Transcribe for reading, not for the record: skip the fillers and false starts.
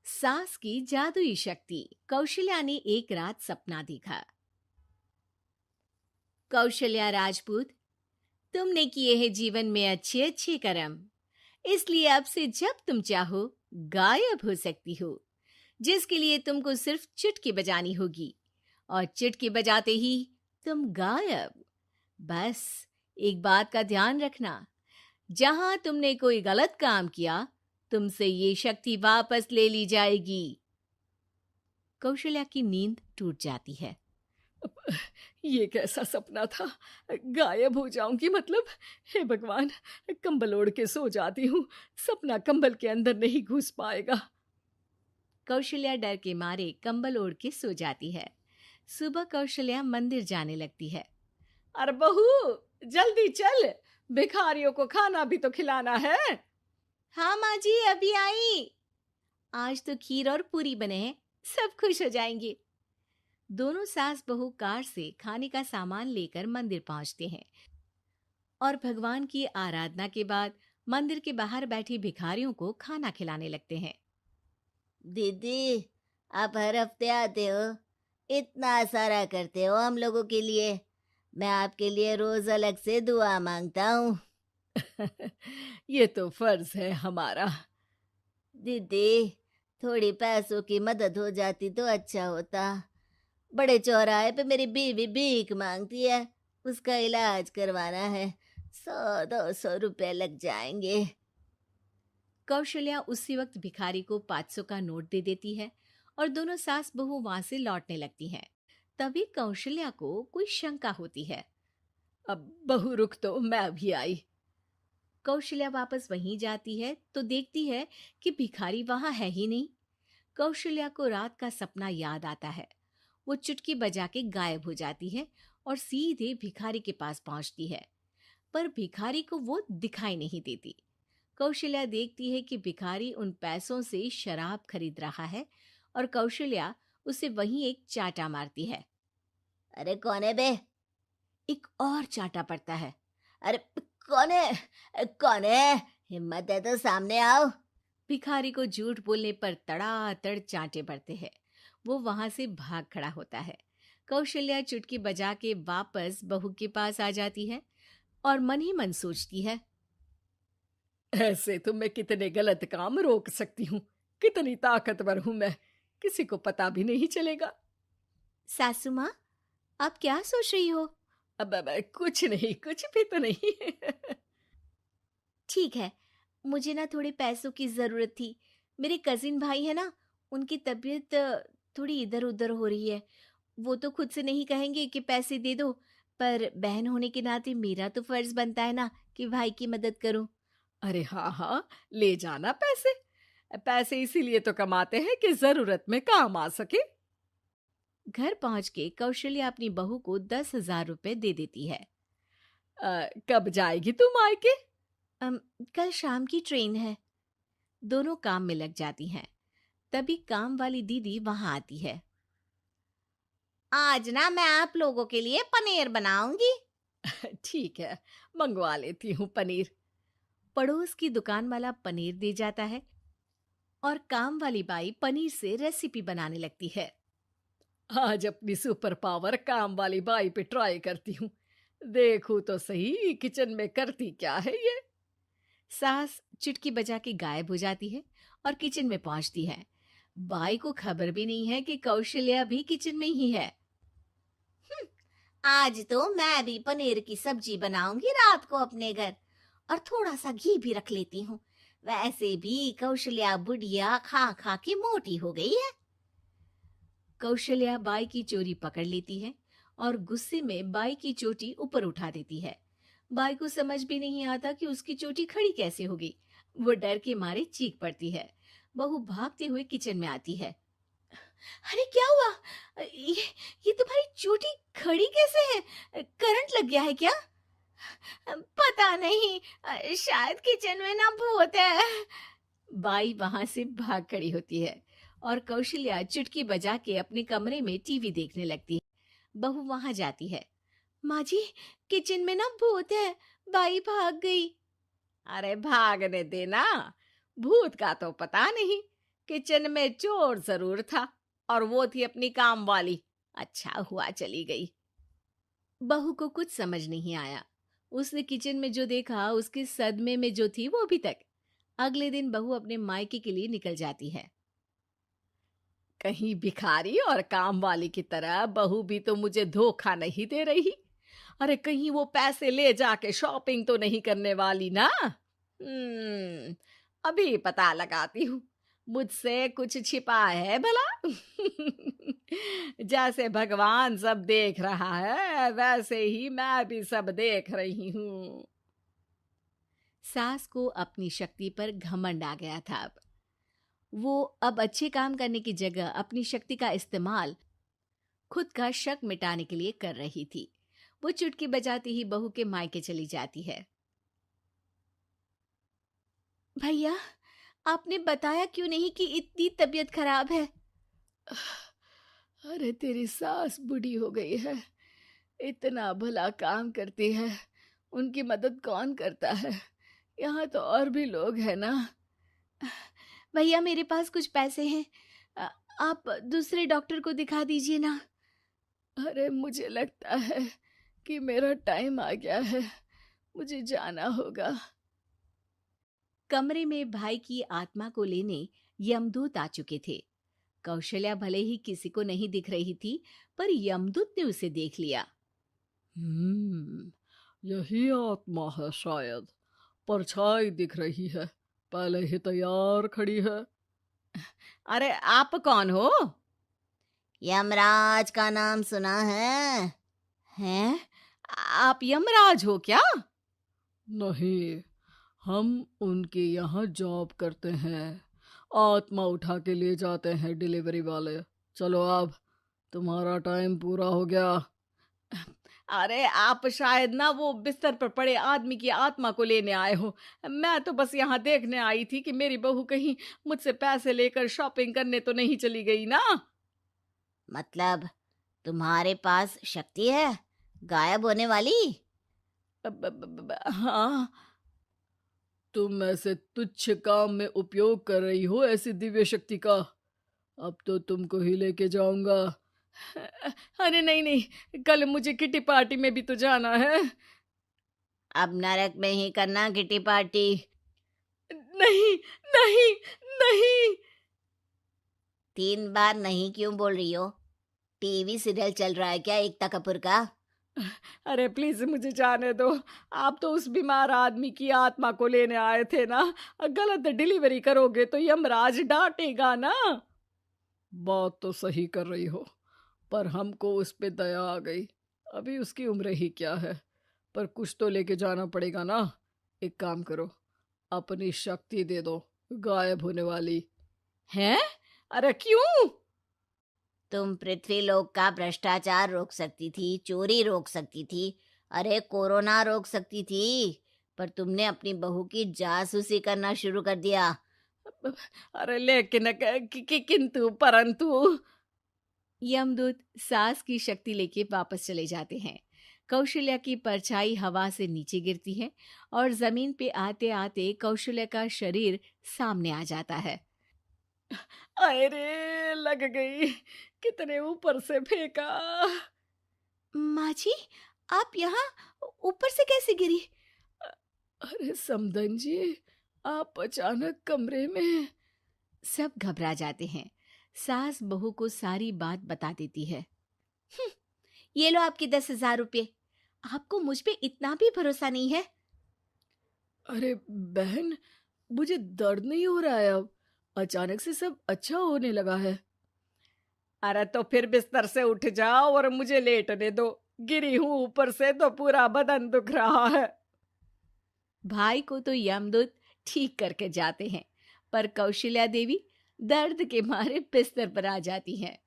सास की जादुई शक्ति। कौशल्या ने एक रात सपना देखा। कौशल्या राजपूत, तुमने किए हैं जीवन में अच्छे अच्छे कर्म, इसलिए अब से जब तुम चाहो गायब हो सकती हो, जिसके लिए तुमको सिर्फ चुटकी बजानी होगी और चुटकी बजाते ही तुम गायब। बस एक बात का ध्यान रखना, जहां तुमने कोई गलत काम किया तुमसे ये शक्ति वापस ले ली जाएगी। कौशल्या की नींद टूट जाती है। ये कैसा सपना था? गायब हो जाऊंगी मतलब? हे भगवान, कंबल ओढ़ के सो जाती हूँ, सपना कंबल के अंदर नहीं घुस पाएगा। कौशल्या डर के मारे कंबल ओढ़ के सो जाती है। सुबह कौशल्या मंदिर जाने लगती है। अरे बहू, जल्दी चल, भिखारियों को खाना भी तो खिलाना है। हाँ माँ जी, अभी आई। आज तो खीर और पूरी बने हैं, सब खुश हो जाएंगे। दोनों सास बहू कार से खाने का सामान लेकर मंदिर पहुंचते हैं और भगवान की आराधना के बाद मंदिर के बाहर बैठी भिखारियों को खाना खिलाने लगते हैं। दीदी, आप हर हफ्ते आते हो, इतना सारा करते हो हम लोगों के लिए। मैं आपके लिए रोज अलग से दुआ मांगता हूँ। ये तो फर्ज है हमारा। दीदी, थोड़ी पैसों की मदद हो जाती तो अच्छा होता। बड़े चौराहे पे मेरी बीवी भीख मांगती है, उसका इलाज करवाना है, 100-200 रुपए लग जाएंगे। कौशल्या उसी वक्त भिखारी को 500 का नोट दे देती है और दोनों सास बहू वहां से लौटने लगती हैं। तभी कौशल्या को कोई शंका होती है। अब बहू रुक, तो मैं भी आई। कौशल्या वापस वहीं जाती है तो देखती है कि भिखारी वहां है ही नहीं। कौशल्या को रात का सपना याद आता है। वो चुटकी बजा के गायब हो जाती है और सीधे भिखारी के पास पहुंचती है, पर भिखारी को वो दिखाई नहीं देती। कौशल्या देखती है कि भिखारी उन पैसों से शराब खरीद रहा है और कौशल्या उसे वहीं एक चाटा मारती है। अरे कौन है बे? एक और चाटा पड़ता है। अरे कौन है? कौन है? हिम्मत है तो सामने आओ। भिखारी को झूठ बोलने पर तड़ातड़ चांटे पड़ते हैं। वो वहां से भाग खड़ा होता है। कौशल्या चुटकी बजा के वापस बहू के पास आ जाती है और मन ही मन सोचती है, ऐसे तो मैं कितने गलत काम रोक सकती हूँ, कितनी ताकतवर हूँ मैं, किसी को पता भी नहीं चलेगा। सासू माँ, आप क्या सोच रही हो? अब कुछ नहीं, कुछ भी तो नहीं। ठीक है, मुझे ना थोड़े पैसों की जरूरत थी। मेरे कजिन भाई है ना, उनकी तबीयत थोड़ी इधर उधर हो रही है। वो तो खुद से नहीं कहेंगे कि पैसे दे दो, पर बहन होने के नाते मेरा तो फर्ज बनता है ना कि भाई की मदद करूं। अरे हाँ हाँ, ले जाना पैसे। पैसे इसीलिए तो कमाते हैं कि जरूरत में काम आ सके। घर पहुंच के कौशल्या अपनी बहू को 10,000 रुपए दे देती है। कब जाएगी तुम मायके? अम, कल शाम की ट्रेन है। दोनों काम में लग जाती हैं। तभी काम वाली दीदी वहां आती है। आज ना मैं आप लोगों के लिए पनीर बनाऊंगी। ठीक है, मंगवा लेती हूँ पनीर। पड़ोस की दुकान वाला पनीर दे जाता है और काम वाली बाई पनीर से रेसिपी बनाने लगती है। आज अपनी सुपर पावर काम वाली बाई पे ट्राई करती हूँ, देखूं तो सही किचन में करती क्या है ये। सास चुटकी बजा के गायब हो जाती है और किचन में पहुंचती है। बाई को खबर भी नहीं है कि कौशल्या भी किचन में ही है। आज तो मैं भी पनीर की सब्जी बनाऊंगी रात को अपने घर, और थोड़ा सा घी भी रख लेती हूँ। वैसे भी कौशल्या बुढ़िया खा खा के मोटी हो गई है। कौशल्या बाई की चोरी पकड़ लेती है और गुस्से में बाई की चोटी ऊपर उठा देती है। बाई को समझ भी नहीं आता कि उसकी चोटी खड़ी कैसे हो गई। वो डर के मारे चीख पड़ती है। बहू भागते हुए किचन में आती है। अरे क्या हुआ? ये तुम्हारी चोटी खड़ी कैसे है? करंट लग गया है क्या? पता नहीं, शायद किचन में ना भूत है। बाई वहां से भाग खड़ी होती है और कौशल्या चुटकी बजा के अपने कमरे में टीवी देखने लगती है। बहू वहां जाती है। माँ जी, किचन में ना भूत है, बाई भाग गई। अरे भागने देना, भूत का तो पता नहीं, किचन में चोर जरूर था और वो थी अपनी काम वाली। अच्छा हुआ चली गई। बहू को कुछ समझ नहीं आया। उसने किचन में जो देखा उसके सदमे में जो थी वो अभी तक। अगले दिन बहू अपने मायके के लिए निकल जाती है। कहीं भिखारी और काम वाली की तरह बहू भी तो मुझे धोखा नहीं दे रही। अरे कहीं वो पैसे ले जाके शॉपिंग तो नहीं करने वाली ना। अभी पता लगाती हूँ मुझसे कुछ छिपा है भला। जैसे भगवान सब देख रहा है वैसे ही मैं भी सब देख रही हूँ। सास को अपनी शक्ति पर घमंड आ गया था। वो अब अच्छे काम करने की जगह अपनी शक्ति का इस्तेमाल खुद का शक मिटाने के लिए कर रही थी। वो चुटकी बजाती ही बहू के मायके चली जाती है। भैया, आपने बताया क्यों नहीं कि इतनी तबीयत खराब है? अरे तेरी सास बूढ़ी हो गई है, इतना भला काम करती है, उनकी मदद कौन करता है? यहाँ तो और भी लोग हैं ना। भैया, मेरे पास कुछ पैसे हैं, आप दूसरे डॉक्टर को दिखा दीजिए ना। अरे मुझे लगता है कि मेरा टाइम आ गया है, मुझे जाना होगा। कमरे में भाई की आत्मा को लेने यमदूत आ चुके थे। कौशल्या भले ही किसी को नहीं दिख रही थी, पर यमदूत ने उसे देख लिया। यही आत्मा है शायद, परछाई दिख रही है, पहले ही तैयार खड़ी है। अरे आप कौन हो? यमराज का नाम सुना है? हैं? आप यमराज हो क्या? नहीं, हम उनके यहाँ जॉब करते हैं, आत्मा उठा के ले जाते हैं डिलीवरी वाले। चलो अब तुम्हारा टाइम पूरा हो गया। अरे आप शायद ना वो बिस्तर पर पड़े आदमी की आत्मा को लेने आए हो। मैं तो बस यहाँ देखने आई थी कि मेरी बहू कहीं मुझसे पैसे लेकर शॉपिंग करने तो नहीं चली गई ना। मतलब तुम्हारे पास शक्ति है गायब होने वाली? हाँ। तुम ऐसे तुच्छ काम में उपयोग कर रही हो ऐसी दिव्य शक्ति का। अब तो तुमको ही लेके जाऊंगा। अरे नहीं नहीं, कल मुझे किटी पार्टी में भी तो जाना है। अब नरक में ही करना किटी पार्टी। नहीं नहीं नहीं। 3 बार नहीं क्यों बोल रही हो? टीवी सीरियल चल रहा है क्या एकता कपूर का? अरे प्लीज मुझे जाने दो। आप तो उस बीमार आदमी की आत्मा को लेने आए थे ना। गलत डिलीवरी करोगे तो यमराज डांटेगा ना। बात तो सही कर रही हो, पर हमको उस पे दया आ गई। अभी उसकी उम्र ही क्या है, पर कुछ तो लेके जाना पड़ेगा ना। एक काम करो, अपनी शक्ति दे दो, गायब होने वाली। हैं? अरे क्यों? तुम पृथ्वी लोक का भ्रष्टाचार रोक सकती थी, चोरी रोक सकती थी, अरे कोरोना रोक सकती थी, पर तुमने अपनी बहू की जासूसी करना शुरू कर दिया। अरे लेकिन किंतु परंतु। यमदूत सास की शक्ति लेके वापस चले जाते हैं। कौशल्या की परछाई हवा से नीचे गिरती है और जमीन पे आते आते कौशल्या का शरीर सामने आ जाता है। अरे लग गई, कितने ऊपर से फेंका। माँ जी, आप यहाँ ऊपर से कैसे गिरी? अरे समधन जी, आप अचानक कमरे में। सब घबरा जाते हैं। सास बहू को सारी बात बता देती है। ये लो आपके 10,000 रुपये। आपको मुझ पे इतना भी भरोसा नहीं है? अरे बहन, मुझे दर्द नहीं हो रहा है, अब अचानक से सब अच्छा होने लगा है। अरे तो फिर बिस्तर से उठ जाओ और मुझे लेटने दो। गिरी हूं ऊपर से तो पूरा बदन दुख रहा है। भाई को तो यमदूत ठीक करके जाते हैं, पर कौशल्या देवी दर्द के मारे बिस्तर पर आ जाती हैं।